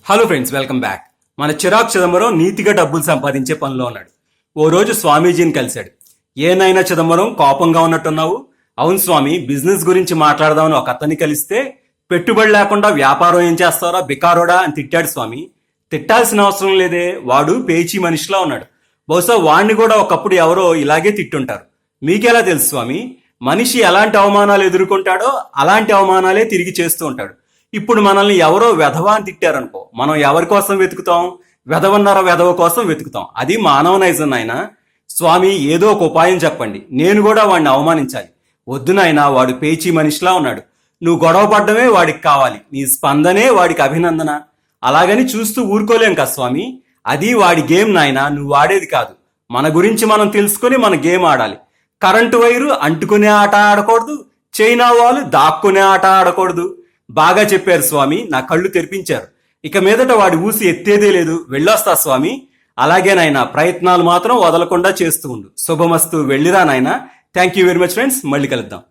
Hello friends, welcome back. మన చిరాగ్ చిదంబరం నీతిగా డబ్బులు సంపాదించే పనిలో ఉన్నాడు. ఓ రోజు స్వామీజీని కలిశాడు. ఏనైనా చిదంబరం, కోపంగా ఉన్నట్టున్నావు? అవును స్వామి, బిజినెస్ గురించి మాట్లాడదామని ఒక అతన్ని కలిస్తే పెట్టుబడి లేకుండా వ్యాపారం ఏం చేస్తారా బికారోడా అని తిట్టాడు స్వామి. తిట్టాల్సిన అవసరం లేదే, వాడు పేచీ మనిషిలా ఉన్నాడు. బహుశా వాణ్ణి కూడా ఒకప్పుడు ఎవరో ఇలాగే తిట్టుంటారు. మీకెలా తెలుసు స్వామి? మనిషి ఎలాంటి అవమానాలు ఎదుర్కొంటాడో అలాంటి అవమానాలే తిరిగి చేస్తూ ఉంటాడు. ఇప్పుడు మనల్ని ఎవరో వెధవ అని తిట్టారనుకో, మనం ఎవరి కోసం వెతుకుతాం? వెధవన్నర వెధవ కోసం వెతుకుతాం. అది మానవ నైజం నాయన. స్వామి, ఏదో ఒక ఉపాయం చెప్పండి, నేను కూడా వాడిని అవమానించాలి. వద్దు నాయనా, వాడు పేచీ మనిషిలా ఉన్నాడు. నువ్వు గొడవ పడ్డమే వాడికి కావాలి, నీ స్పందనే వాడికి అభినందన. అలాగని చూస్తూ ఊరుకోలేం కదా స్వామి. అది వాడి గేమ్ నాయన, నువ్వు ఆడేది కాదు. మన గురించి మనం తెలుసుకొని మన గేమ్ ఆడాలి. కరెంటు వైరు అంటుకునే ఆట ఆడకూడదు, చైనా వాళ్ళు దాక్కునే ఆట ఆడకూడదు. బాగా చెప్పారు స్వామి, నా కళ్ళు తెరిపించారు. ఇక మీదట వాడి ఊసి ఎత్తేదే లేదు. వెళ్ళొస్తా స్వామి. అలాగే నాయన, ప్రయత్నాలు మాత్రం వదలకుండా చేస్తూ ఉండు. శుభమస్తు. వెళ్ళిరా నాయన. Thank you very much friends, మళ్ళీ కలుద్దాం.